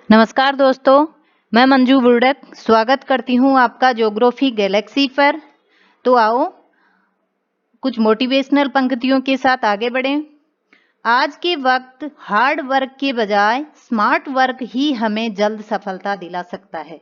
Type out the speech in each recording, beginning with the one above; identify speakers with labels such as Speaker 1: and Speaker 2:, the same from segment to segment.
Speaker 1: नमस्कार दोस्तों, मैं मंजू बुर्डक स्वागत करती हूँ आपका ज्योग्राफी गैलेक्सी पर। तो आओ कुछ मोटिवेशनल पंक्तियों के साथ आगे बढ़ें। आज के वक्त हार्ड वर्क के बजाय स्मार्ट वर्क ही हमें जल्द सफलता दिला सकता है।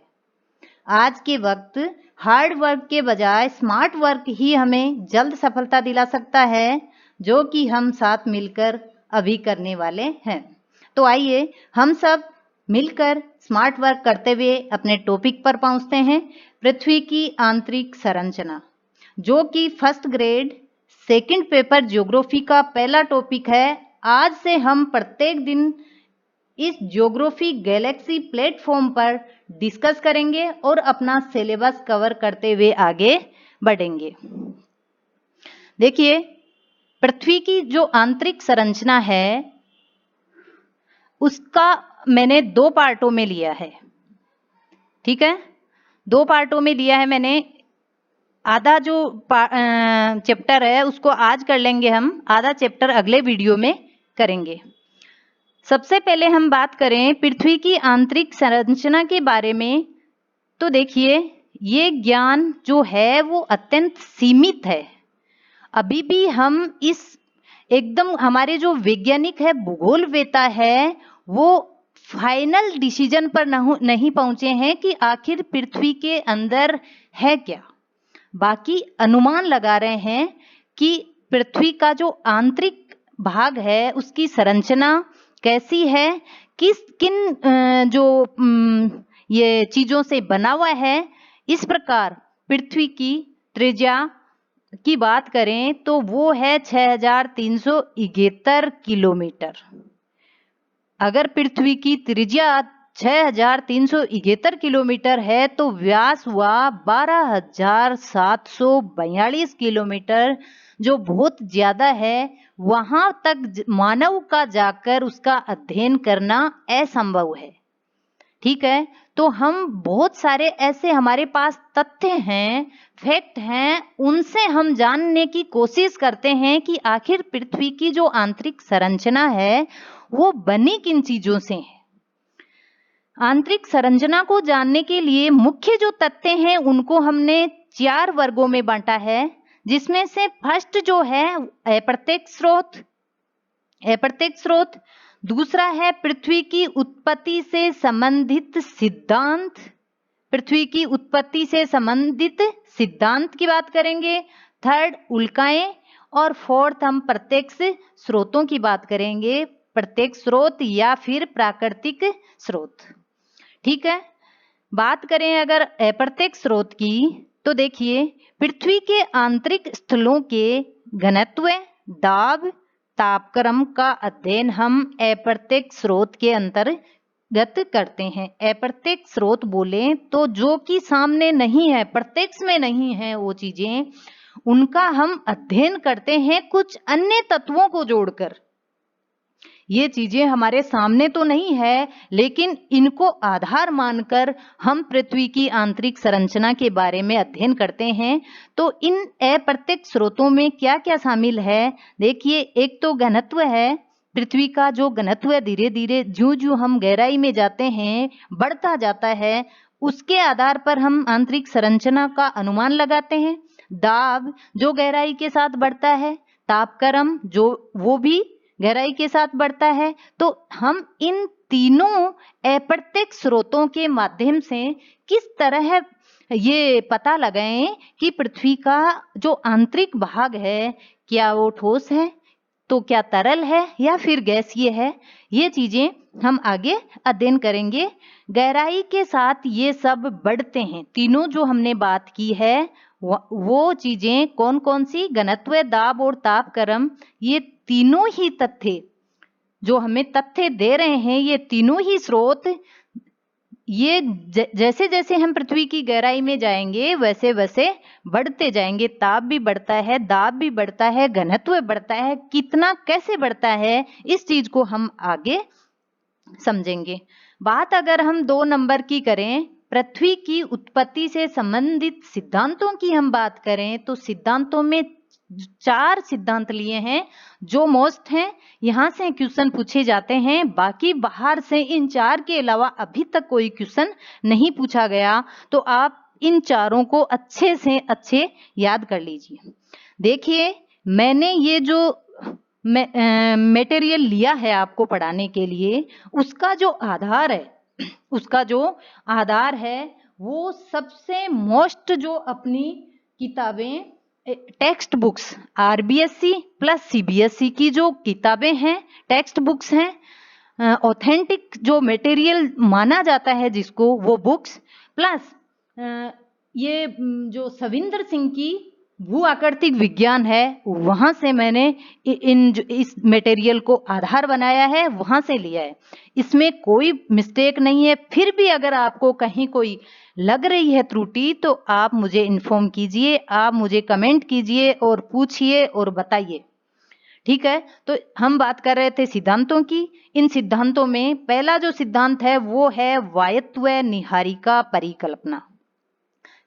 Speaker 1: आज के वक्त हार्ड वर्क के बजाय स्मार्ट वर्क ही हमें जल्द सफलता दिला सकता है, जो कि हम साथ मिलकर अभी करने वाले हैं। तो आइए हम सब मिलकर स्मार्ट वर्क करते हुए अपने टॉपिक पर पहुंचते हैं। पृथ्वी की आंतरिक संरचना, जो कि first grade second paper geography का पहला टॉपिक है। आज से हम प्रत्येक दिन इस ज्योग्राफी गैलेक्सी प्लेटफॉर्म पर डिस्कस करेंगे और अपना सिलेबस कवर करते हुए आगे बढ़ेंगे। देखिए, पृथ्वी की जो आंतरिक संरचना है उसका मैंने 2 पार्टों में लिया है। ठीक है, 2 पार्टों में लिया है मैंने। आधा जो चैप्टर है उसको आज कर लेंगे हम, आधा चैप्टर अगले वीडियो में करेंगे। सबसे पहले हम बात करें पृथ्वी की आंतरिक संरचना के बारे में, तो देखिए ये ज्ञान जो है वो अत्यंत सीमित है। अभी भी हम इस एकदम हमारे जो वैज्ञानिक है, भूगोलवेता है, वो फाइनल डिसीजन पर नहीं पहुंचे हैं कि आखिर पृथ्वी के अंदर है क्या। बाकी अनुमान लगा रहे हैं कि पृथ्वी का जो आंतरिक भाग है उसकी संरचना कैसी है, किन जो ये चीजों से बना हुआ है। इस प्रकार पृथ्वी की त्रिज्या की बात करें तो वो है 6371 किलोमीटर। अगर पृथ्वी की त्रिज्या 6371 किलोमीटर है तो व्यास हुआ 12742 किलोमीटर, जो बहुत ज्यादा है। वहां तक मानव का जाकर उसका अध्ययन करना असंभव है। ठीक है, तो हम बहुत सारे ऐसे हमारे पास तथ्य हैं, फैक्ट हैं, उनसे हम जानने की कोशिश करते हैं कि आखिर पृथ्वी की जो आंतरिक संरचना है वो बनी किन चीजों से है। आंतरिक संरचना को जानने के लिए मुख्य जो तथ्य हैं उनको हमने 4 वर्गों में बांटा है, जिसमें से फर्स्ट जो है अप्रत्यक्ष स्रोत, दूसरा है पृथ्वी की उत्पत्ति से संबंधित सिद्धांत, पृथ्वी की उत्पत्ति से संबंधित सिद्धांत की बात करेंगे, थर्ड उल्काएं, और फोर्थ हम प्रत्यक्ष स्रोतों की बात करेंगे, प्रत्यक्ष स्रोत या फिर प्राकृतिक स्रोत। ठीक है, बात करें अगर अप्रत्यक्ष स्रोत की तो देखिए पृथ्वी के आंतरिक स्थलों के घनत्व, दाब, तापक्रम का अध्ययन हम अप्रत्यक्ष स्रोत के अंतर्गत करते हैं। अप्रत्यक्ष स्रोत बोले तो जो कि सामने नहीं है, प्रत्यक्ष में नहीं है वो चीजें, उनका हम अध्ययन करते हैं कुछ अन्य तत्वों को जोड़कर। ये चीजें हमारे सामने तो नहीं है, लेकिन इनको आधार मानकर हम पृथ्वी की आंतरिक संरचना के बारे में अध्ययन करते हैं। तो इन अप्रत्यक्ष स्रोतों में क्या क्या शामिल है, देखिए एक तो घनत्व है। पृथ्वी का जो घनत्व धीरे धीरे ज्यों-ज्यों हम गहराई में जाते हैं बढ़ता जाता है, उसके आधार पर हम आंतरिक संरचना का अनुमान लगाते हैं। दाब जो गहराई के साथ बढ़ता है, तापक्रम जो वो भी गहराई के साथ बढ़ता है। तो हम इन तीनों अप्रत्यक्ष स्रोतों के माध्यम से किस तरह ये पता लगाएं कि पृथ्वी का जो आंतरिक भाग है क्या वो ठोस है, तो क्या तरल है या फिर गैसीय है। ये चीजें हम आगे अध्ययन करेंगे। गहराई के साथ ये सब बढ़ते हैं। तीनों जो हमने बात की है वो चीजें कौन कौन सी, घनत्व, दाब और तापक्रम, ये तीनों ही तथ्य जो हमें तथ्य दे रहे हैं, ये तीनों ही स्रोत, ये जैसे जैसे हम पृथ्वी की गहराई में जाएंगे वैसे वैसे बढ़ते जाएंगे। ताप भी बढ़ता है, दाब भी बढ़ता है, घनत्व बढ़ता है, कितना कैसे बढ़ता है इस चीज को हम आगे समझेंगे। बात अगर हम 2 नंबर की करें, पृथ्वी की उत्पत्ति से संबंधित सिद्धांतों की हम बात करें, तो सिद्धांतों में 4 सिद्धांत लिए हैं जो मोस्ट हैं, यहाँ से क्वेश्चन पूछे जाते हैं। बाकी बाहर से इन 4 के अलावा अभी तक कोई क्वेश्चन नहीं पूछा गया, तो आप इन चारों को अच्छे से अच्छे याद कर लीजिए। देखिए, मैंने ये जो मटेरियल लिया है आपको पढ़ाने के लिए, उसका जो आधार है वो सबसे मोस्ट जो अपनी किताबें text books RBSC plus CBSE की जो किताबें हैं, टेक्स्ट बुक्स हैं, ऑथेंटिक जो मटेरियल माना जाता है जिसको, वो बुक्स प्लस ये जो सविंदर सिंह की भू आकृतिक विज्ञान है, वहां से मैंने इस मटेरियल को आधार बनाया है, वहां से लिया है। इसमें कोई मिस्टेक नहीं है। फिर भी अगर आपको कहीं कोई लग रही है त्रुटि, तो आप मुझे इन्फॉर्म कीजिए, आप मुझे कमेंट कीजिए और पूछिए और बताइए। ठीक है, तो हम बात कर रहे थे सिद्धांतों की। इन सिद्धांतों में पहला जो सिद्धांत है वो है वायत्व निहारिका परिकल्पना।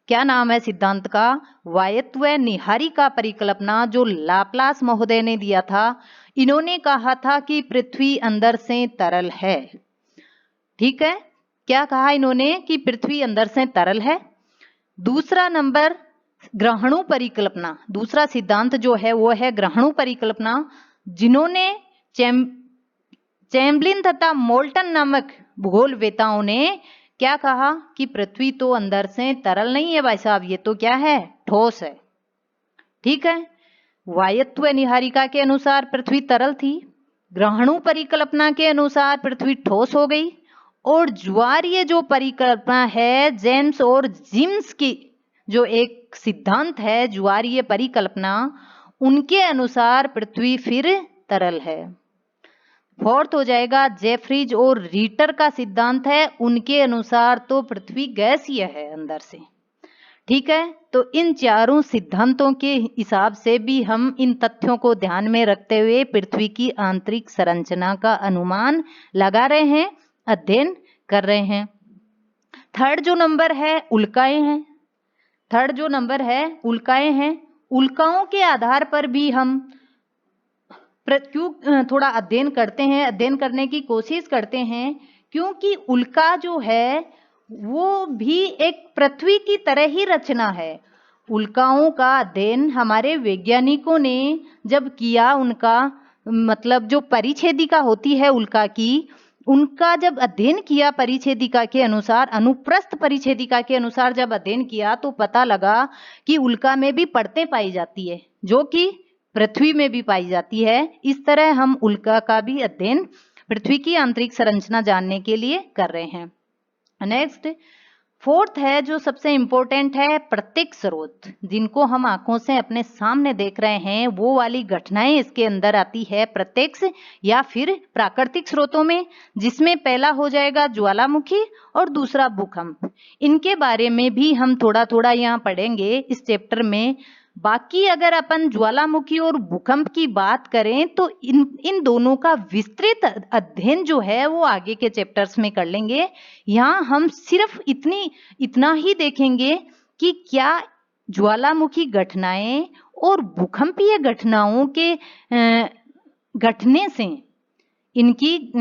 Speaker 1: क्या नाम है सिद्धांत का? वायत्व निहारिका परिकल्पना, जो लाप्लास महोदय ने दिया था। इन्होंने कहा था कि पृथ्वी अंदर से तरल है। ठीक है, क्या कहा इन्होंने? कि पृथ्वी अंदर से तरल है। दूसरा नंबर ग्रहणु परिकल्पना, दूसरा सिद्धांत जो है वो है ग्रहणु परिकल्पना, जिन्होंने चैम्बलिन तथा मोल्टन नामक भूगोलवेताओं ने क्या कहा कि पृथ्वी तो अंदर से तरल नहीं है भाई साहब, ये तो क्या है? ठोस है। ठीक है, वायत्व निहारिका के अनुसार पृथ्वी तरल थी, ग्रहणु परिकल्पना के अनुसार पृथ्वी ठोस हो गई, और ज्वारीय जो परिकल्पना है, जेम्स और जिम्स की जो एक सिद्धांत है ज्वारीय परिकल्पना, उनके अनुसार पृथ्वी फिर तरल है। फोर्थ हो जाएगा जेफ्रीज और रीटर का सिद्धांत है, उनके अनुसार तो पृथ्वी गैसीय है अंदर से। ठीक है, तो इन चारों सिद्धांतों के हिसाब से भी हम इन तथ्यों को ध्यान में रखते हुए पृथ्वी की आंतरिक संरचना का अनुमान लगा रहे हैं, अध्ययन कर रहे हैं। थर्ड जो नंबर है उल्काएं हैं। थर्ड जो नंबर है उल्काएं हैं। उल्काओं के आधार पर भी हम क्यों थोड़ा अध्ययन करते हैं, अध्ययन करने की कोशिश करते हैं, क्योंकि उल्का जो है वो भी एक पृथ्वी की तरह ही रचना है। उल्काओं का अध्ययन हमारे वैज्ञानिकों ने जब किया, उनका मतलब जो परिच्छेदिका होती है उल्का की, उनका जब अध्ययन किया परिच्छेदिका के अनुसार, अनुप्रस्थ परिच्छेदिका के अनुसार जब अध्ययन किया, तो पता लगा कि उल्का में भी परतें पाई जाती है जो कि पृथ्वी में भी पाई जाती है। इस तरह हम उल्का का भी अध्ययन पृथ्वी की आंतरिक संरचना जानने के लिए कर रहे हैं। नेक्स्ट फोर्थ है जो सबसे इंपॉर्टेंट है, प्रत्यक्ष स्रोत, जिनको हम आंखों से अपने सामने देख रहे हैं, वो वाली घटनाएं इसके अंदर आती है प्रत्यक्ष या फिर प्राकृतिक स्रोतों में, जिसमें पहला हो जाएगा ज्वालामुखी और दूसरा भूकंप। इनके बारे में भी हम थोड़ा थोड़ा यहाँ पढ़ेंगे इस चैप्टर में। बाकी अगर अपन ज्वालामुखी और भूकंप की बात करें तो इन दोनों का विस्तृत अध्ययन जो है वो आगे के चैप्टर्स में कर लेंगे। यहाँ हम सिर्फ इतना ही देखेंगे कि क्या ज्वालामुखी घटनाएं और भूकंपीय घटनाओं के घटने से, इनकी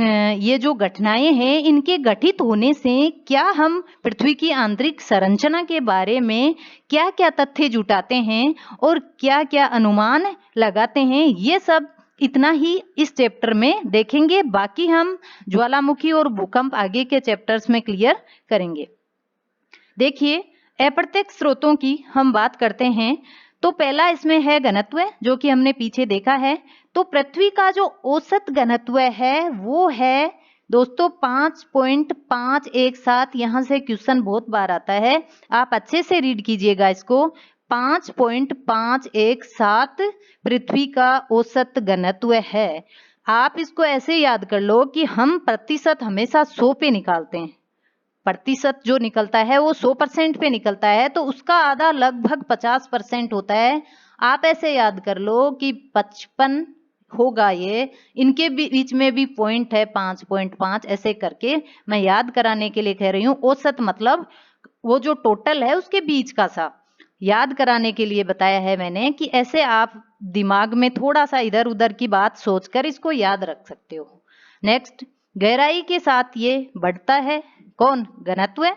Speaker 1: ये जो घटनाएं हैं, इनके घटित होने से क्या हम पृथ्वी की आंतरिक संरचना के बारे में क्या क्या तथ्य जुटाते हैं और क्या क्या अनुमान लगाते हैं, ये सब इतना ही इस चैप्टर में देखेंगे। बाकी हम ज्वालामुखी और भूकंप आगे के चैप्टर्स में क्लियर करेंगे। देखिए, अप्रत्यक्ष स्रोतों की हम बात करते हैं तो पहला इसमें है घनत्व, जो कि हमने पीछे देखा है। तो पृथ्वी का जो औसत घनत्व है वो है दोस्तों 5.517। यहां से क्वेश्चन बहुत बार आता है, आप अच्छे से रीड कीजिएगा इसको। 5.517 पृथ्वी का औसत घनत्व है। आप इसको ऐसे याद कर लो कि हम प्रतिशत हमेशा 100 पे निकालते हैं, प्रतिशत जो निकलता है वो 100% पे निकलता है, तो उसका आधा लगभग 50% होता है। आप ऐसे याद कर लो कि 55 होगा ये, इनके बीच में भी पॉइंट है 5.5, ऐसे करके मैं याद कराने के लिए कह रही हूँ। औसत मतलब वो जो टोटल है उसके बीच का सा। याद कराने के लिए बताया है मैंने कि ऐसे आप दिमाग में थोड़ा सा इधर उधर की बात सोचकर इसको याद रख सकते हो। नेक्स्ट, गहराई के साथ ये बढ़ता है, कौन? घनत्व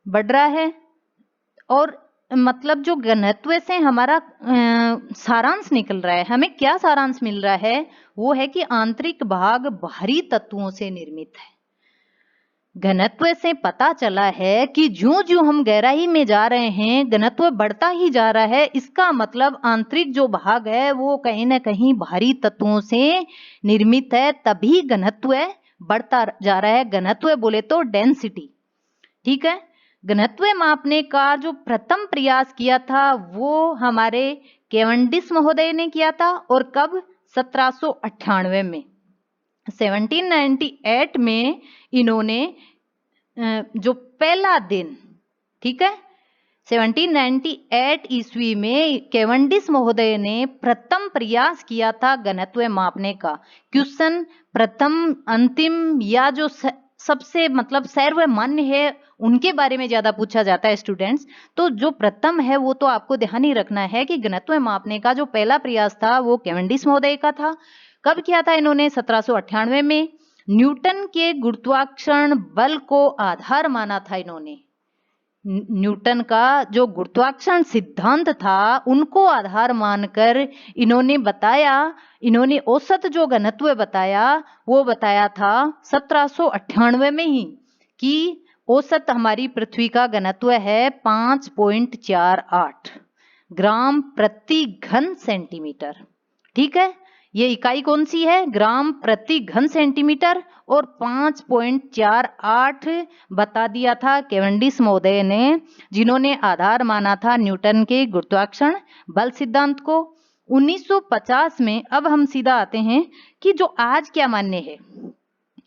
Speaker 1: बढ़ रहा है। और मतलब जो घनत्व से हमारा सारांश निकल रहा है, हमें क्या सारांश मिल रहा है? वो है कि आंतरिक भाग बाहरी तत्वों से निर्मित है। घनत्व से पता चला है कि ज्यों ज्यों हम गहराई में जा रहे हैं घनत्व बढ़ता ही जा रहा है। इसका मतलब आंतरिक जो भाग है वो कहीं ना कहीं बाहरी तत्वों से निर्मित है, तभी घनत्व बढ़ता जा रहा है। घनत्व बोले तो डेंसिटी, ठीक है। घनत्व मापने का जो प्रथम प्रयास किया था वो हमारे कैवेंडिश महोदय ने किया था। और कब? 1798 में। 1798 में इन्होंने जो पहला दिन, ठीक है, 1798 ईस्वी में कैवेंडिश महोदय ने प्रथम प्रयास किया था घनत्व मापने का। क्वेश्चन प्रथम, अंतिम या जो सबसे मतलब सर्वमान्य है उनके बारे में ज्यादा पूछा जाता है स्टूडेंट्स। तो जो प्रथम है वो तो आपको ध्यान ही रखना है कि घनत्व मापने का जो पहला प्रयास था वो कैवेंडिश महोदय का था। कब किया था इन्होंने? 1798 में। न्यूटन के गुरुत्वाकर्षण बल को आधार माना था इन्होंने। न्यूटन का जो गुरुत्वाकर्षण सिद्धांत था उनको आधार मानकर इन्होंने बताया, इन्होंने औसत जो घनत्व बताया वो बताया था 1798 में ही कि औसत हमारी पृथ्वी का घनत्व है 5.48 ग्राम प्रति घन सेंटीमीटर, ठीक है। ये इकाई कौन सी है? ग्राम प्रति घन सेंटीमीटर। और 5.48 बता दिया था कैवेंडिश महोदय ने, जिन्होंने आधार माना था न्यूटन के गुरुत्वाकर्षण बल सिद्धांत को 1950 में। अब हम सीधा आते हैं कि जो आज क्या मान्य है,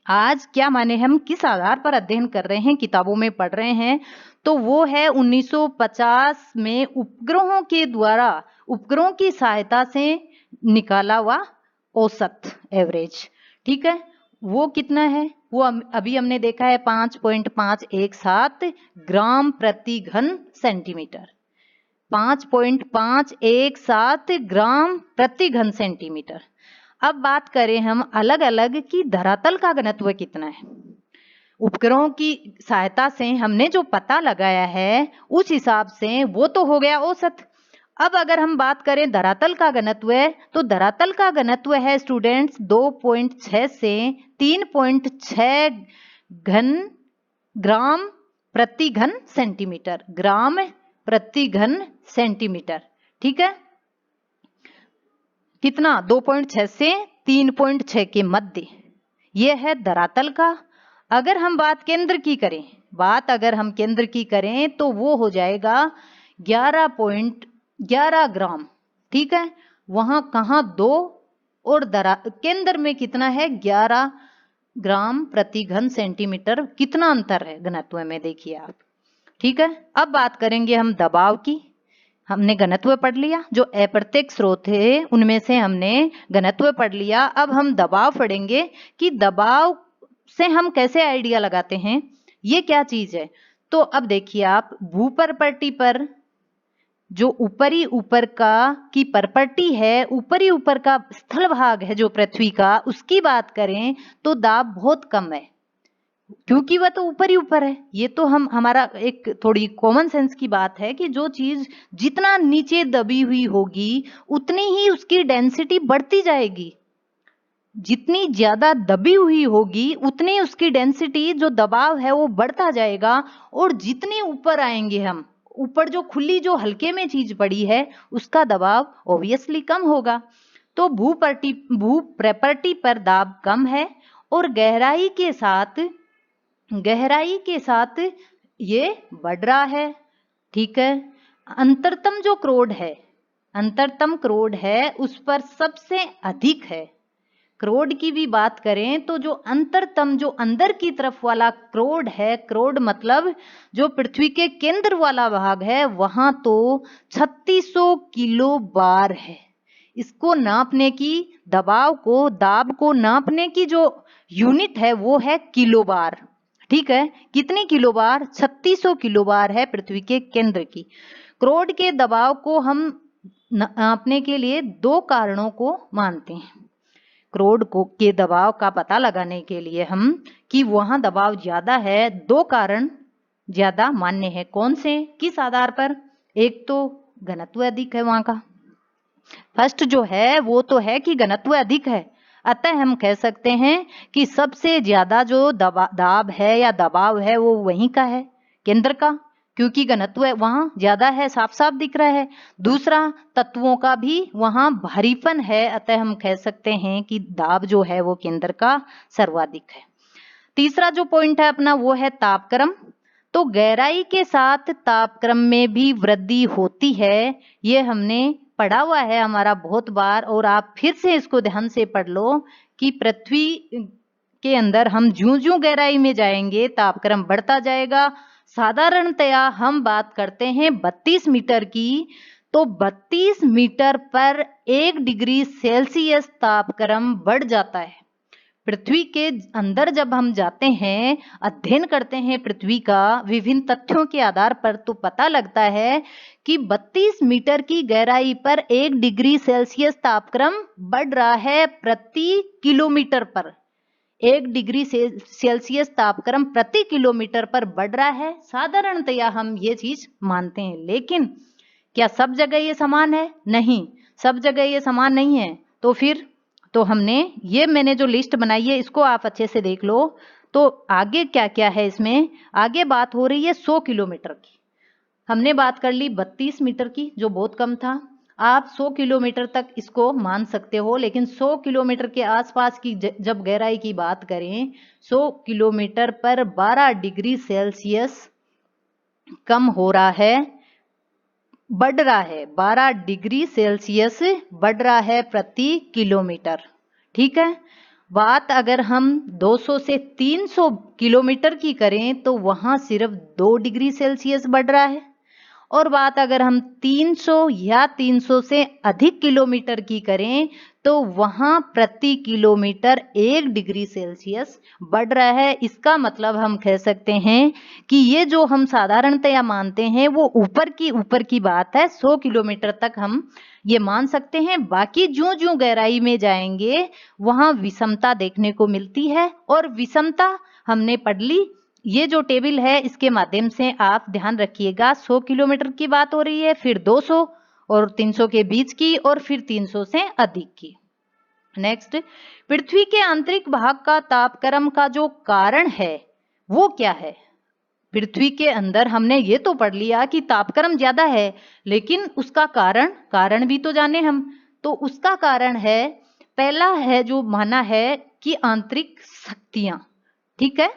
Speaker 1: आज क्या माने, हम किस आधार पर अध्ययन कर रहे हैं, किताबों में पढ़ रहे हैं, तो वो है 1950 में उपग्रहों के द्वारा, उपग्रहों की सहायता से निकाला हुआ औसत, एवरेज, ठीक है। वो कितना है? वो अभी हमने देखा है 5.517 ग्राम प्रति घन सेंटीमीटर। 5.517 ग्राम प्रति घन सेंटीमीटर। अब बात करें हम अलग अलग कि धरातल का घनत्व कितना है। उपग्रहों की सहायता से हमने जो पता लगाया है उस हिसाब से वो तो हो गया औसत। अब अगर हम बात करें धरातल का घनत्व, तो धरातल का घनत्व है स्टूडेंट्स 2.6 से 3.6 घन ग्राम प्रति घन सेंटीमीटर, ग्राम प्रति घन सेंटीमीटर, ठीक है। कितना? 2.6 से 3.6 के मध्य, यह है धरातल का। अगर हम बात केंद्र की करें, बात अगर हम केंद्र की करें तो वो हो जाएगा 11.11 ग्राम, ठीक है। वहां कहां 2 और केंद्र में कितना है? 11 ग्राम प्रति घन सेंटीमीटर। कितना अंतर है घनत्व में, देखिए आप, ठीक है। अब बात करेंगे हम दबाव की। हमने घनत्व पढ़ लिया, जो अप्रत्यक्ष स्रोत है उनमें से हमने घनत्व पढ़ लिया। अब हम दबाव पढ़ेंगे कि दबाव से हम कैसे आइडिया लगाते हैं, ये क्या चीज है। तो अब देखिए आप, भूपर्पटी पर जो ऊपरी ऊपर का की परपटी है, ऊपरी ऊपर का स्थल भाग है जो पृथ्वी का, उसकी बात करें तो दाब बहुत कम है, क्योंकि वह तो ऊपर ही ऊपर है। ये तो हमारा एक थोड़ी कॉमन सेंस की बात है कि जो चीज जितना नीचे दबी हुई होगी उतनी ही उसकी डेंसिटी बढ़ती जाएगी। जितनी ज्यादा दबी हुई होगी उतनी उसकी डेंसिटी, जो दबाव है, वो बढ़ता जाएगा। और जितने ऊपर आएंगे हम, ऊपर जो खुली जो हल्के में चीज पड़ी है उसका दबाव ऑब्वियसली कम होगा। तो भूप्रपटी पर दाब कम है और गहराई के साथ ये बढ़ रहा है, ठीक है। अंतरतम जो क्रोड है उस पर सबसे अधिक है। क्रोड की भी बात करें तो जो अंतरतम, जो अंदर की तरफ वाला क्रोड है, क्रोड मतलब जो पृथ्वी के केंद्र वाला भाग है, वहां तो 3600 किलो बार है। इसको नापने की, दाब को नापने की जो यूनिट है वो है किलो बार, ठीक है, कितनी किलोबार? 3600 किलोबार है पृथ्वी के केंद्र की। क्रोड के दबाव को हम नापने के लिए दो कारणों को मानते हैं। क्रोड के दबाव का पता लगाने के लिए हम कि वहां दबाव ज्यादा है, दो कारण ज्यादा मान्य है। कौन से? किस आधार पर? एक तो घनत्व अधिक है वहां का। फर्स्ट जो है वो तो है कि घनत्व अधिक है, अतः हम कह सकते हैं कि सबसे ज्यादा जो दाब है या दबाव है वो वहीं का है, केंद्र का, क्योंकि घनत्व वहां ज्यादा है, साफ साफ दिख रहा है। दूसरा, तत्वों का भी वहां भारीपन है, अतः हम कह सकते हैं कि दाब जो है वो केंद्र का सर्वाधिक है। तीसरा जो पॉइंट है अपना वो है तापक्रम। तो गहराई के साथ तापक्रम में भी वृद्धि होती है, ये हमने पढ़ा हुआ है हमारा बहुत बार, और आप फिर से इसको ध्यान से पढ़ लो कि पृथ्वी के अंदर हम ज्यों-ज्यों गहराई में जाएंगे तापक्रम बढ़ता जाएगा। साधारणतया हम बात करते हैं 32 मीटर की, तो 32 मीटर पर 1 डिग्री सेल्सियस तापक्रम बढ़ जाता है। पृथ्वी के अंदर जब हम जाते हैं, अध्ययन करते हैं पृथ्वी का विभिन्न तथ्यों के आधार पर, तो पता लगता है कि 32 मीटर की गहराई पर 1 डिग्री सेल्सियस तापक्रम बढ़ रहा है प्रति किलोमीटर पर। 1 डिग्री सेल्सियस तापक्रम प्रति किलोमीटर पर बढ़ रहा है। साधारणतया हम ये चीज मानते हैं, लेकिन क्या सब जगह ये समान है? नहीं, सब जगह ये समान नहीं है। तो फिर तो मैंने जो लिस्ट बनाई है इसको आप अच्छे से देख लो। तो आगे क्या क्या है इसमें? आगे बात हो रही है 100 किलोमीटर की। हमने बात कर ली 32 मीटर की, जो बहुत कम था। आप 100 किलोमीटर तक इसको मान सकते हो, लेकिन 100 किलोमीटर के आसपास की जब गहराई की बात करें, 100 किलोमीटर पर 12 डिग्री सेल्सियस कम हो रहा है, बढ़ रहा है। 12 डिग्री सेल्सियस बढ़ रहा है प्रति किलोमीटर। ठीक है, बात अगर हम 200 से 300 किलोमीटर की करें तो वहां सिर्फ 2 डिग्री सेल्सियस बढ़ रहा है, और बात अगर हम 300 या 300 से अधिक किलोमीटर की करें तो वहां प्रति किलोमीटर 1 डिग्री सेल्सियस बढ़ रहा है। इसका मतलब हम कह सकते हैं कि ये जो हम साधारणतया मानते हैं वो ऊपर की बात है। 100 किलोमीटर तक हम ये मान सकते हैं। बाकी ज्यों ज्यों गहराई में जाएंगे वहां विषमता देखने को मिलती है, और विषमता हमने पढ़ ली। ये जो टेबल है इसके माध्यम से आप ध्यान रखिएगा। 100 किलोमीटर की बात हो रही है, फिर 200 और 300 के बीच की, और फिर 300 से अधिक की। नेक्स्ट, पृथ्वी के आंतरिक भाग का तापक्रम का जो कारण है वो क्या है? पृथ्वी के अंदर हमने ये तो पढ़ लिया कि तापक्रम ज्यादा है, लेकिन उसका कारण भी तो जाने हम। तो उसका कारण है, पहला है जो माना है कि आंतरिक शक्तियां। ठीक है,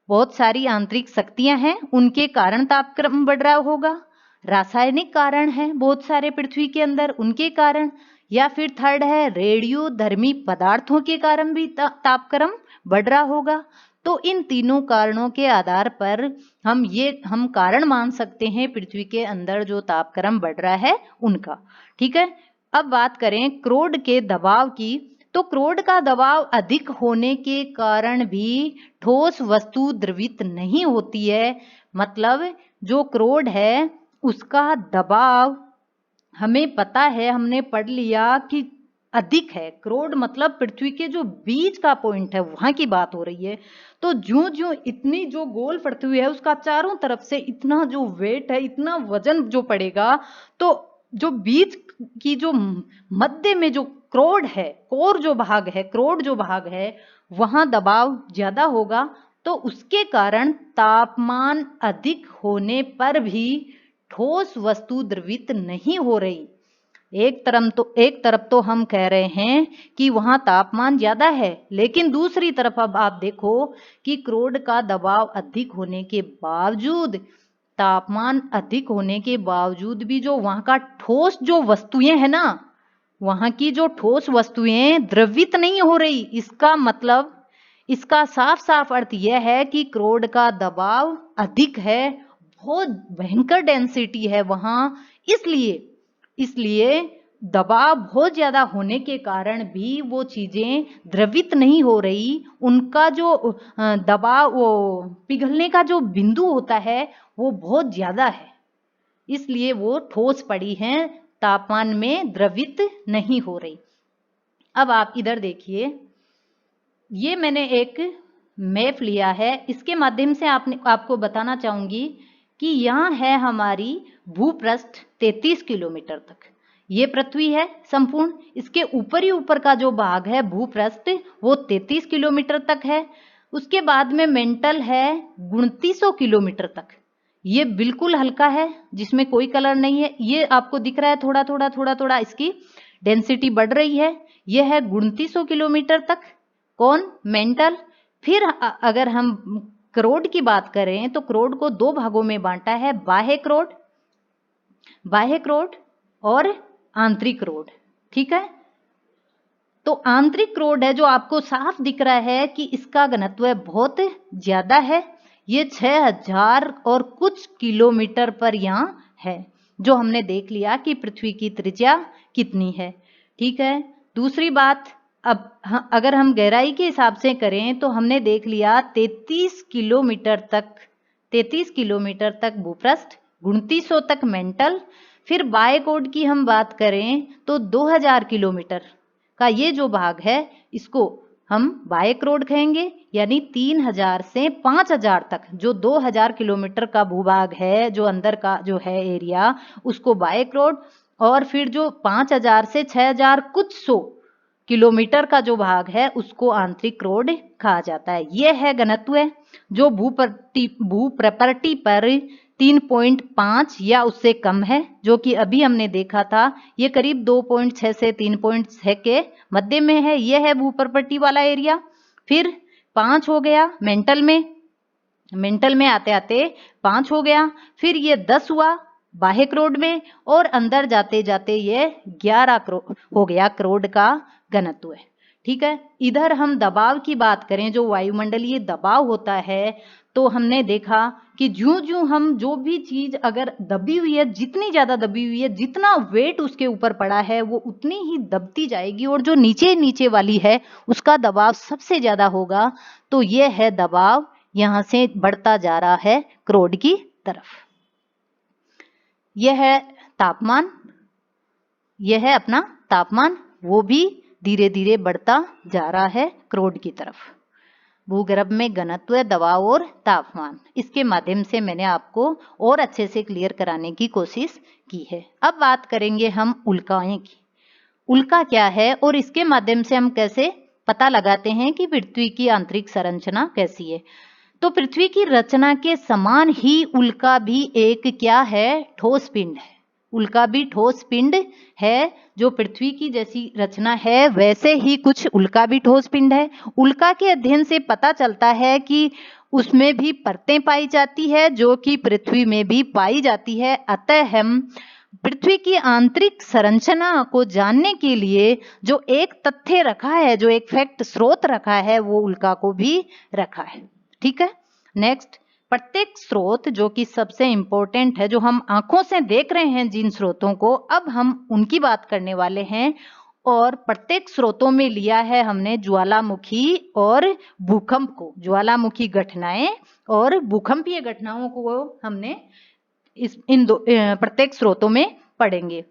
Speaker 1: बहुत सारी आंतरिक शक्तियां हैं, उनके कारण तापक्रम बढ़ रहा होगा। रासायनिक कारण है बहुत सारे पृथ्वी के अंदर, उनके कारण। या फिर थर्ड है रेडियोधर्मी पदार्थों के कारण भी तापक्रम बढ़ रहा होगा। तो इन तीनों कारणों के आधार पर हम कारण मान सकते हैं पृथ्वी के अंदर जो तापक्रम बढ़ रहा है उनका। ठीक है, अब बात करें क्रोड के दबाव की। तो क्रोड का दबाव अधिक होने के कारण भी ठोस वस्तु द्रवित नहीं होती है। मतलब जो क्रोड है उसका दबाव हमें पता है, हमने पढ़ लिया कि अधिक है। क्रोड मतलब पृथ्वी के जो बीच का पॉइंट है वहां की बात हो रही है। तो ज्यों ज्यों इतनी जो गोल पृथ्वी है उसका चारों तरफ से इतना जो वेट है, इतना वजन जो पड़ेगा, तो जो बीच की जो मध्य में जो क्रोड है, क्रोड जो भाग है वहां दबाव ज्यादा होगा। तो उसके कारण तापमान अधिक होने पर भी ठोस वस्तु द्रवित नहीं हो रही। एक तरफ तो हम कह रहे हैं कि वहां तापमान ज्यादा है, लेकिन दूसरी तरफ अब आप देखो कि क्रोड का दबाव अधिक होने के बावजूद, तापमान अधिक होने के बावजूद भी जो वहां का ठोस जो वस्तुएं है ना, वहां की जो ठोस वस्तुएं द्रवित नहीं हो रही। इसका मतलब, इसका साफ साफ अर्थ यह है कि क्रोड का दबाव अधिक है, बहुत भयंकर डेंसिटी है वहां। इसलिए दबाव बहुत ज्यादा होने के कारण भी वो चीजें द्रवित नहीं हो रही, उनका जो दबाव, वो पिघलने का जो बिंदु होता है वो बहुत ज्यादा है, इसलिए वो ठोस पड़ी हैं, तापमान में द्रवित नहीं हो रही। अब आप इधर देखिए, ये मैंने एक मैप लिया है, इसके माध्यम से आपको बताना चाहूंगी कि यहाँ है हमारी भूपृष्ठ 33 किलोमीटर तक, ये पृथ्वी है संपूर्ण, इसके ऊपर ही ऊपर का जो भाग है भूपृष्ठ वो 33 किलोमीटर तक है। उसके बाद में मेंटल है 2900 किलोमीटर तक, ये बिल्कुल हल्का है जिसमें कोई कलर नहीं है, ये आपको दिख रहा है थोड़ा थोड़ा थोड़ा थोड़ा इसकी डेंसिटी बढ़ रही है, ये है 2900 किलोमीटर तक, कौन, मेंटल। फिर अगर हम क्रोड की बात करें तो क्रोड को दो भागों में बांटा है, बाह्य क्रोड और आंतरिक क्रोड, ठीक है। तो आंतरिक क्रोड है जो आपको साफ दिख रहा है कि इसका घनत्व बहुत ज्यादा है, ये 6000 और कुछ किलोमीटर पर यहाँ है, जो हमने देख लिया कि पृथ्वी की त्रिज्या कितनी है, ठीक है। दूसरी बात, अब अगर हम गहराई के हिसाब से करें तो हमने देख लिया 33 किलोमीटर तक भूपृष्ठ, 2900 तक मेंटल। फिर बाह्य क्रोड की हम बात करें तो 2000 किलोमीटर का ये जो भाग है इसको हम बाह्य क्रोड कहेंगे, यानी 3000 से 5000 तक जो 2000 किलोमीटर का भूभाग है, जो अंदर का जो है एरिया, उसको बाह्य क्रोड, और फिर जो 5000 से 6000 कुछ सौ किलोमीटर का जो भाग है उसको आंतरिक क्रोड कहा जाता है। यह है घनत्व जो भूप्रपरटी पर 3.5 या उससे कम है, जो कि अभी हमने देखा था ये करीब 2.6 से 3.6 के मध्य में है, यह है भूप्रपरटी वाला एरिया। फिर 5 हो गया मेंटल में आते आते 5 हो गया, फिर ये 10 हुआ बाह्य क्रोड में, और अंदर जाते जाते ये 11 हो गया क्रोड का घनत्व, ठीक है। इधर हम दबाव की बात करें, जो वायुमंडलीय दबाव होता है, तो हमने देखा कि ज्यों हम जो भी चीज अगर दबी हुई है, जितनी ज्यादा दबी हुई है, जितना वेट उसके ऊपर पड़ा है वो उतनी ही दबती जाएगी, और जो नीचे नीचे वाली है उसका दबाव सबसे ज्यादा होगा। तो ये है दबाव यहां से बढ़ता जा रहा है क्रोड की तरफ। यह है तापमान, यह है अपना तापमान, वो भी धीरे धीरे बढ़ता जा रहा है क्रोड की तरफ। भूगर्भ में घनत्व, दबाव और तापमान, इसके माध्यम से मैंने आपको और अच्छे से क्लियर कराने की कोशिश की है। अब बात करेंगे हम उल्काएं की। उल्का क्या है और इसके माध्यम से हम कैसे पता लगाते हैं कि पृथ्वी की आंतरिक संरचना कैसी है। तो पृथ्वी की रचना के समान ही उल्का भी एक क्या है, ठोस पिंड है। उल्का भी ठोस पिंड है, जो पृथ्वी की जैसी रचना है वैसे ही कुछ उल्का भी ठोस पिंड है। उल्का के अध्ययन से पता चलता है कि उसमें भी परतें पाई जाती है जो कि पृथ्वी में भी पाई जाती है। अतः हम पृथ्वी की आंतरिक संरचना को जानने के लिए जो एक तथ्य रखा है, जो एक फैक्ट स्रोत रखा है, वो उल्का को भी रखा है, ठीक है। नेक्स्ट, प्रत्येक स्रोत जो कि सबसे इंपॉर्टेंट है, जो हम आंखों से देख रहे हैं जिन स्रोतों को, अब हम उनकी बात करने वाले हैं। और प्रत्येक स्रोतों में लिया है हमने ज्वालामुखी और भूकंप को, ज्वालामुखी घटनाएं और भूकंपीय घटनाओं को हमने इन प्रत्येक स्रोतों में पढ़ेंगे,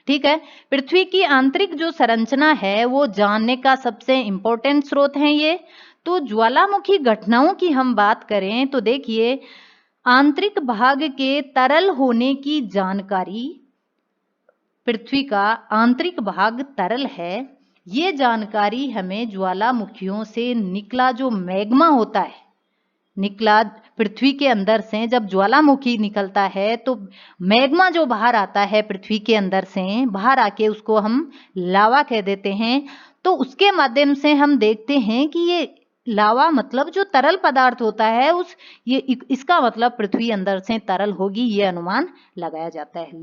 Speaker 1: ठीक है। पृथ्वी की आंतरिक जो संरचना है वो जानने का सबसे इंपॉर्टेंट स्रोत है ये। तो ज्वालामुखी घटनाओं की हम बात करें तो देखिए, आंतरिक भाग के तरल होने की जानकारी, पृथ्वी का आंतरिक भाग तरल है, ये जानकारी हमें ज्वालामुखियों से निकला जो मैग्मा होता है, निकला पृथ्वी के अंदर से जब ज्वालामुखी निकलता है तो मैग्मा जो बाहर आता है पृथ्वी के अंदर से बाहर आके उसको हम लावा कह देते हैं। तो उसके माध्यम से हम देखते हैं कि ये लावा मतलब जो तरल पदार्थ होता है इसका मतलब पृथ्वी अंदर से तरल होगी, ये अनुमान लगाया जाता है।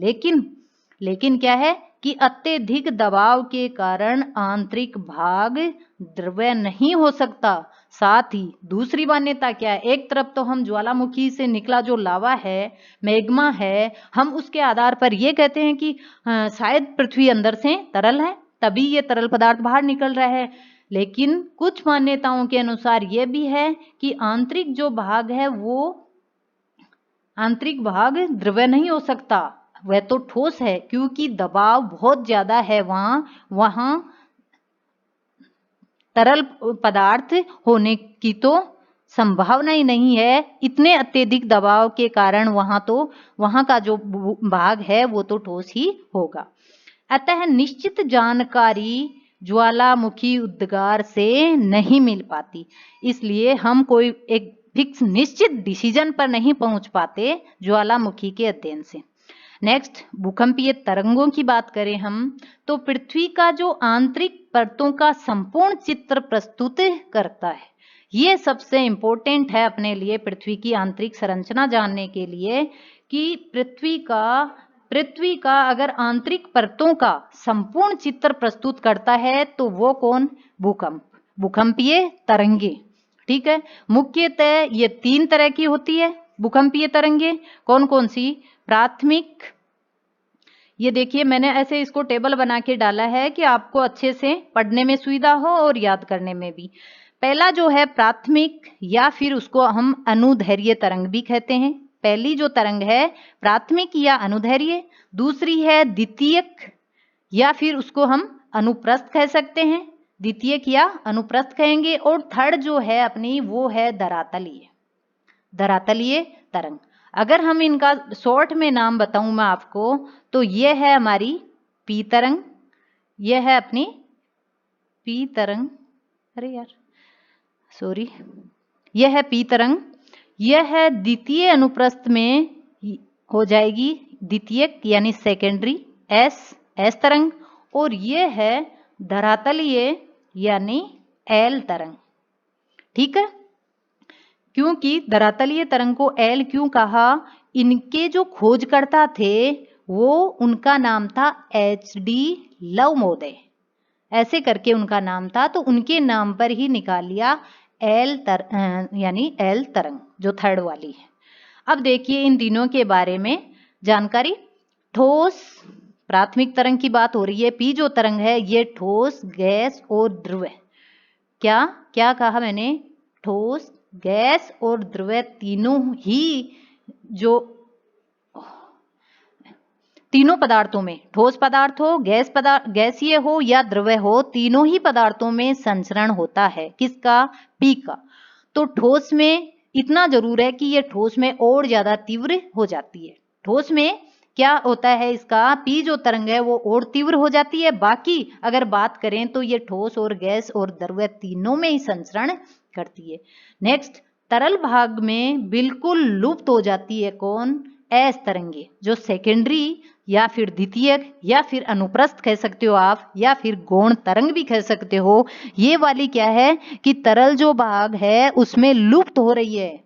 Speaker 1: लेकिन क्या है कि अत्यधिक दबाव के कारण आंतरिक भाग द्रव्य नहीं हो सकता। साथ ही दूसरी मान्यता क्या है, एक तरफ तो हम ज्वालामुखी से निकला जो लावा है, मैग्मा है, हम उसके आधार पर ये कहते हैं कि शायद पृथ्वी अंदर से तरल है, तभी ये तरल पदार्थ बाहर निकल रहा है। लेकिन कुछ मान्यताओं के अनुसार ये भी है कि आंतरिक जो भाग है वो आंतरिक भाग द्रव्य नहीं हो सकता, वह तो ठोस है, क्योंकि दबाव बहुत ज्यादा है वहां तरल पदार्थ होने की तो संभावना ही नहीं है। इतने अत्यधिक दबाव के कारण वहां का जो भाग है वो तो ठोस ही होगा। अतः निश्चित जानकारी ज्वालामुखी उद्गार से नहीं मिल पाती, इसलिए हम कोई एक फिक्स निश्चित डिसीजन पर नहीं पहुंच पाते ज्वालामुखी के अध्ययन से। नेक्स्ट, भूकंपीय तरंगों की बात करें हम तो पृथ्वी का जो आंतरिक परतों का संपूर्ण चित्र प्रस्तुत करता है। ये सबसे इंपॉर्टेंट है अपने लिए पृथ्वी की आंतरिक संरचना जानने के लिए कि पृथ्वी का अगर आंतरिक परतों का संपूर्ण चित्र प्रस्तुत करता है तो वो कौन, भूकंपीय तरंगे। ठीक है, मुख्यतः ये 3 तरह की होती है भूकंपीय तरंगे। कौन कौन सी, प्राथमिक, ये देखिए मैंने ऐसे इसको टेबल बना के डाला है कि आपको अच्छे से पढ़ने में सुविधा हो और याद करने में भी। पहला जो है प्राथमिक, या फिर उसको हम अनुदैर्घ्य तरंग भी कहते हैं। पहली जो तरंग है प्राथमिक या अनुदैर्घ्य, दूसरी है द्वितीयक या फिर उसको हम अनुप्रस्थ कह सकते हैं, द्वितीयक या अनुप्रस्थ कहेंगे, और थर्ड जो है अपनी वो है धरातलीय तरंग। अगर हम इनका शॉर्ट में नाम बताऊं मैं आपको तो ये है हमारी पी तरंग, ये है अपनी पी तरंग, अरे यार सॉरी, यह है पी तरंग, यह है द्वितीय अनुप्रस्थ में हो जाएगी द्वितीयक यानी सेकेंडरी एस तरंग, और यह है धरातलीय यानी एल तरंग। ठीक है, क्योंकि धरातलीय तरंग को एल क्यों कहा, इनके जो खोजकर्ता थे वो उनका नाम था HD लवमोदय, ऐसे करके उनका नाम था, तो उनके नाम पर ही निकाल लिया यानी एल तरंग जो थर्ड वाली है। अब देखिए इन तीनों के बारे में जानकारी। ठोस प्राथमिक तरंग की बात हो रही है, पी जो तरंग है ये ठोस, गैस और द्रव्य, क्या क्या कहा मैंने, ठोस, गैस और द्रव्य तीनों पदार्थों में, ठोस पदार्थ हो, गैसीय हो या द्रव्य हो, तीनों ही पदार्थों में संचरण होता है। किसका, पी का। तो ठोस में इतना जरूर है कि ये ठोस में और ज्यादा तीव्र हो जाती है। ठोस में क्या होता है, इसका पी जो तरंग है वो और तीव्र हो जाती है। बाकी अगर बात करें तो ये ठोस और गैस और द्रव्य तीनों में ही संचरण करती है। नेक्स्ट, तरल भाग में बिल्कुल लुप्त हो जाती है कौन, एस तरंगे, जो सेकेंडरी या फिर द्वितीयक या फिर अनुप्रस्थ कह सकते हो आप, या फिर गौण तरंग भी कह सकते हो। ये वाली क्या है कि तरल जो भाग है उसमें लुप्त हो रही है,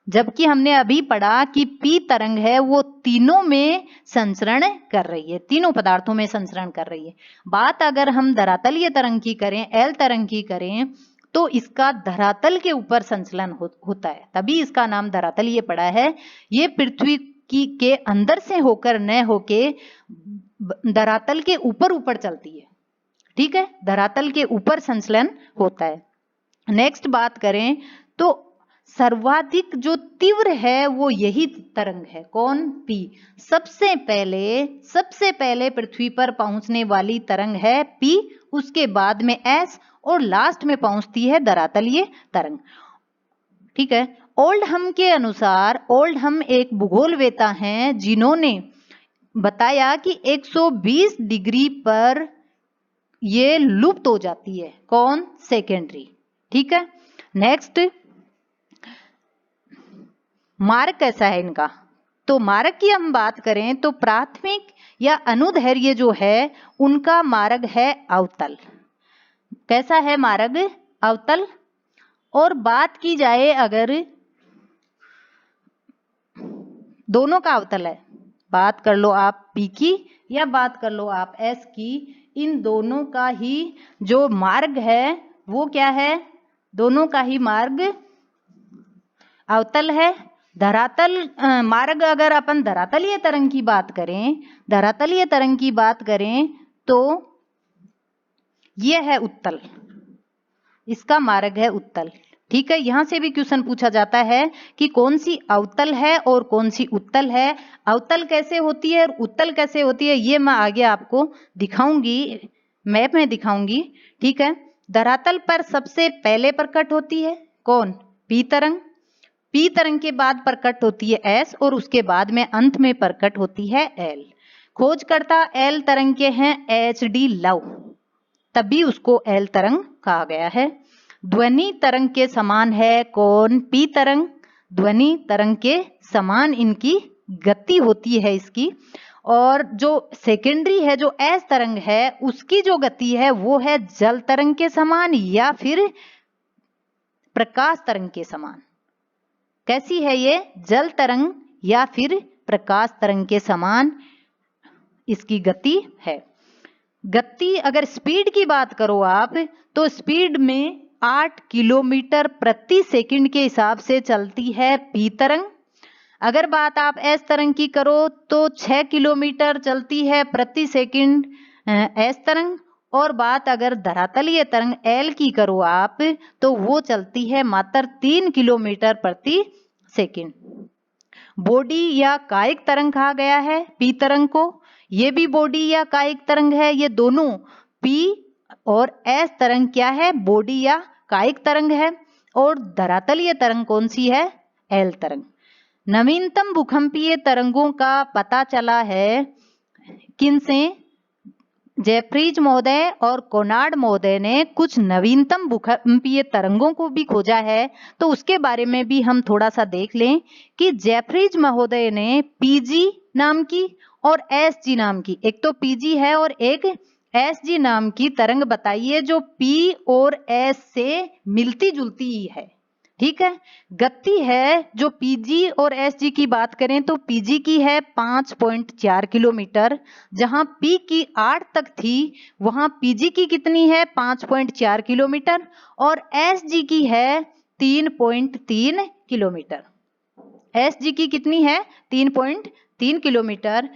Speaker 1: जबकि हमने अभी पढ़ा कि पी तरंग है वो तीनों में संचरण कर रही है, तीनों पदार्थों में संचरण कर रही है। बात अगर हम धरातलीय तरंग की करें, एल तरंग की करें, तो इसका धरातल के ऊपर संचलन होता है, तभी इसका नाम धरातलीय पड़ा है। ये पृथ्वी के अंदर से होकर न होके धरातल के ऊपर चलती है। ठीक है, धरातल के ऊपर संचलन होता है। नेक्स्ट बात करें तो सर्वाधिक जो तीव्र है वो यही तरंग है, कौन, पी। सबसे पहले पृथ्वी पर पहुंचने वाली तरंग है पी, उसके बाद में एस, और लास्ट में पहुंचती है धरातलीय तरंग। ठीक है, ओल्डहम के अनुसार, ओल्डहम एक भूगोलवेता हैं जिन्होंने बताया कि 120 डिग्री पर ये लुप्त हो जाती है, कौन, सेकेंडरी। ठीक है, नेक्स्ट, मार्ग कैसा है इनका, तो मार्ग की हम बात करें तो प्राथमिक या अनुदैर्घ्य जो है उनका मार्ग है अवतल। कैसा है मार्ग, अवतल। और बात की जाए अगर दोनों का अवतल है, बात कर लो आप पी की या बात कर लो आप एस की, इन दोनों का ही जो मार्ग है वो क्या है, दोनों का ही मार्ग अवतल है। धरातल मार्ग, अगर अपन धरातलीय तरंग की बात करें, धरातलीय तरंग की बात करें तो यह है उत्तल, इसका मार्ग है उत्तल। ठीक है, यहां से भी क्वेश्चन पूछा जाता है कि कौन सी अवतल है और कौन सी उत्तल है, अवतल कैसे होती है और उत्तल कैसे होती है, ये मैं आगे आपको दिखाऊंगी, मैप में दिखाऊंगी। ठीक है, धरातल पर सबसे पहले प्रकट होती है कौन? पी तरंग। पी तरंग के बाद प्रकट होती है एस और उसके बाद में अंत में प्रकट होती है एल। खोजकर्ता एल तरंग के हैं एच डी लव, तभी उसको एल तरंग कहा गया है। ध्वनि तरंग के समान है कौन? पी तरंग। ध्वनि तरंग के समान इनकी गति होती है इसकी। और जो सेकेंडरी है, जो एस तरंग है, उसकी जो गति है वो है जल तरंग के समान या फिर प्रकाश तरंग के समान। कैसी है ये? जल तरंग या फिर प्रकाश तरंग के समान इसकी गति है। गति, अगर स्पीड की बात करो आप, तो स्पीड में 8 किलोमीटर प्रति सेकंड के हिसाब से चलती है पी तरंग। अगर बात आप एस तरंग की करो तो 6 किलोमीटर चलती है प्रति सेकंड एस तरंग। और बात अगर धरातलीय तरंग एल की करो आप, तो वो चलती है मात्र 3 किलोमीटर प्रति सेकंड। बॉडी या कायिक तरंग कहा गया है पी तरंग को, ये भी बॉडी या कायिक तरंग है। ये दोनों पी और एस तरंग क्या है? बॉडी या कायिक तरंग है। और धरातलीय तरंग कौन सी है? एल तरंग। नवीनतम भूकंपीय तरंगों का पता चला है किनसे? जेफ्रीज महोदय और कोनार्ड महोदय ने कुछ नवीनतम भूकंपीय तरंगों को भी खोजा है, तो उसके बारे में भी हम थोड़ा सा देख लें कि जेफ्रीज महोदय ने पीजी नाम की और एसजी नाम की, एक तो पीजी है और एक एसजी नाम की तरंग बताई है जो पी और एस से मिलती जुलती ही है। ठीक है, गति है जो पीजी और एसजी की बात करें तो पीजी की है 5.4 किलोमीटर, जहां पी की 8 तक थी वहां पीजी की कितनी है? 5.4 किलोमीटर। और एसजी की है 3.3 किलोमीटर। एसजी की कितनी है? 3.3 किलोमीटर।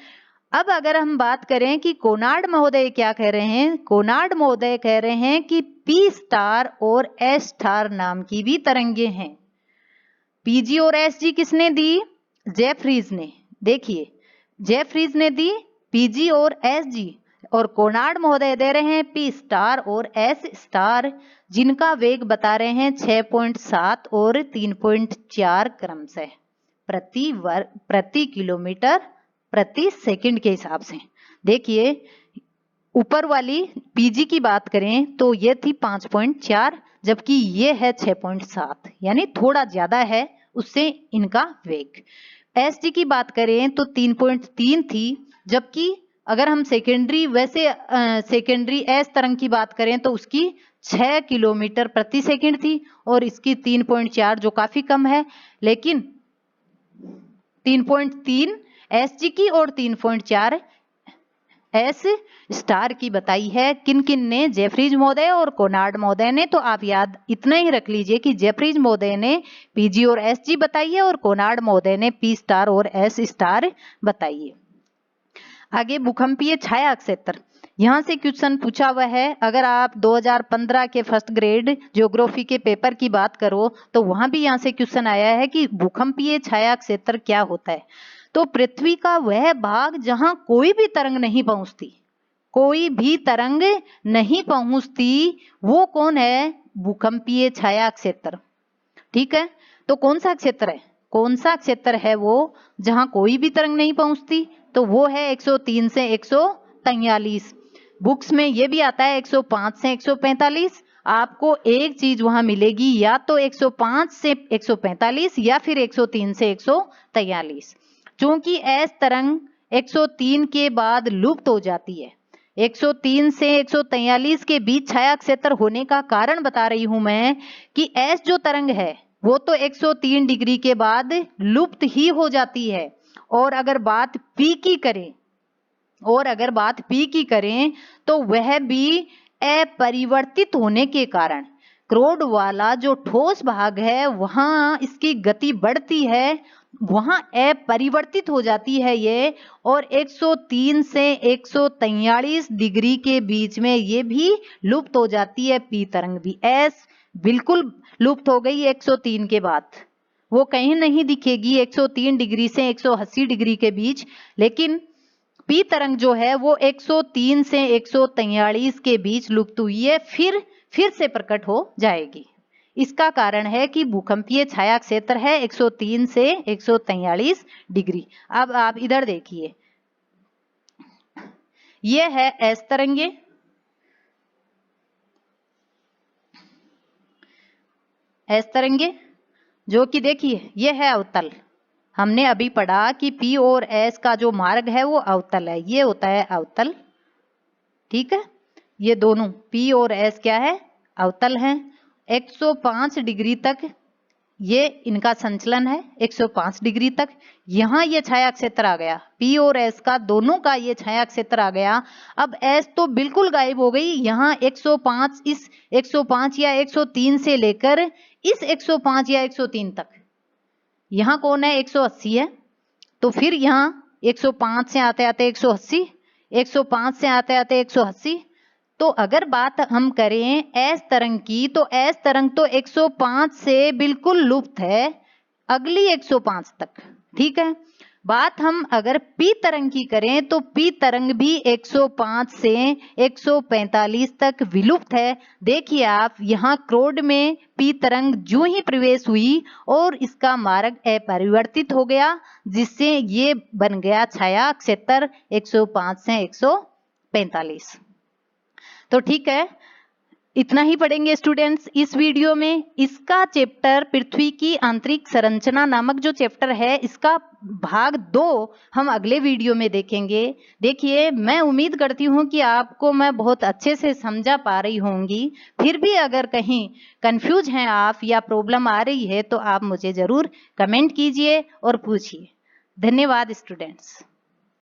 Speaker 1: अब अगर हम बात करें कि कोनार्ड महोदय क्या कह रहे हैं, कोनार्ड महोदय कह रहे हैं कि पी स्टार और एस स्टार नाम की भी तरंगे हैं। पीजी और एसजी किसने दी? जेफ्रीज ने। देखिए, जेफ्रीज ने दी पीजी और एसजी, और कोनार्ड महोदय दे रहे हैं पी स्टार और एस स्टार, जिनका वेग बता रहे हैं 6.7 और 3.4 क्रमशः प्रति किलोमीटर प्रति सेकंड के हिसाब से। देखिए, ऊपर वाली पीजी की बात करें तो ये थी 5.4, जबकि ये है 6.7, यानी थोड़ा ज्यादा है उससे इनका वेग। एसजी की बात करें तो 3.3 थी, जबकि अगर हम सेकेंडरी सेकेंडरी एस तरंग की बात करें तो उसकी 6 किलोमीटर प्रति सेकंड थी और इसकी 3.4 जो काफी कम है। लेकिन 3.3 एसजी की और 3.4 एस स्टार की बताई है। किन किन ने? जेफ्रीज महोदय और कोनार्ड महोदय ने। तो आप याद इतना ही रख लीजिए कि जेफ्रीज महोदय ने पीजी और एसजी बताई है और कोनार्ड महोदय ने पी स्टार और एस स्टार बताई है। आगे भूकंपीय छाया क्षेत्र, यहां से क्वेश्चन पूछा हुआ है। अगर आप 2015 के फर्स्ट ग्रेड ज्योग्राफी के पेपर की बात करो तो वहां भी यहां से क्वेश्चन आया है कि भूकंपीय छाया क्षेत्र क्या होता है। तो पृथ्वी का वह भाग जहां कोई भी तरंग नहीं पहुंचती, कोई भी तरंग नहीं पहुंचती, वो कौन है? भूकंपीय छाया क्षेत्र। ठीक है, तो कौन सा क्षेत्र है? कौन सा क्षेत्र है वो जहां कोई भी तरंग नहीं पहुंचती? तो वो है 103 से 143। बुक्स में ये भी आता है 105 से 145। आपको एक चीज वहां मिलेगी, या तो 105 से 145 या फिर 103 से 143। क्योंकि एस तरंग 103 के बाद लुप्त हो जाती है। 103 से 143 के बीच छाया क्षेत्र होने का कारण बता रही हूं मैं कि एस जो तरंग है वो तो 103 डिग्री के बाद लुप्त ही हो जाती है। और अगर बात पी की करें तो वह भी अपरिवर्तित होने के कारण, क्रोड वाला जो ठोस भाग है वहां इसकी गति बढ़ती है, वहां अपरिवर्तित हो जाती है ये, और 103 से 143 डिग्री के बीच में ये भी लुप्त हो जाती है। पी तरंग भी एस बिल्कुल लुप्त हो गई 103 के बाद, वो कहीं नहीं दिखेगी 103 डिग्री से 180 डिग्री के बीच, लेकिन पी तरंग जो है वो 103 से 143 के बीच लुप्त हुई है, फिर से प्रकट हो जाएगी। इसका कारण है कि भूकंपीय छाया क्षेत्र है 103 से 143 डिग्री। अब आप इधर देखिए, ये है एस तरंगे, एस तरंगे जो कि देखिए ये है अवतल। हमने अभी पढ़ा कि पी और एस का जो मार्ग है वो अवतल है, ये होता है अवतल। ठीक है, ये दोनों पी और एस क्या है, अवतल हैं। 105 डिग्री तक ये इनका संचलन है, 105 डिग्री तक। यहां ये छाया क्षेत्र आ गया, पी और एस का दोनों का ये छाया क्षेत्र आ गया। अब एस तो बिल्कुल गायब हो गई, यहाँ 105, इस 105 या 103 से लेकर इस 105 या 103 तक, यहाँ कौन है 180 है, तो फिर यहाँ 105 से आते आते 180, 105 से आते आते 180। तो अगर बात हम करें एस तरंग की, तो एस तरंग तो 105 से बिल्कुल लुप्त है, अगली 105 तक। ठीक है, बात हम अगर पी तरंग की करें तो पी तरंग भी 105 से 145 तक विलुप्त है। देखिए आप यहाँ क्रोड में पी तरंग जो ही प्रवेश हुई और इसका मार्ग अपरिवर्तित हो गया, जिससे ये बन गया छाया क्षेत्र 105 से 145। तो ठीक है, इतना ही पढ़ेंगे स्टूडेंट्स इस वीडियो में। इसका चैप्टर पृथ्वी की आंतरिक संरचना नामक जो चैप्टर है, इसका भाग 2 हम अगले वीडियो में देखेंगे। देखिए, मैं उम्मीद करती हूँ कि आपको मैं बहुत अच्छे से समझा पा रही होंगी। फिर भी अगर कहीं कंफ्यूज हैं आप या प्रॉब्लम आ रही है तो आप मुझे जरूर कमेंट कीजिए और पूछिए। धन्यवाद स्टूडेंट्स।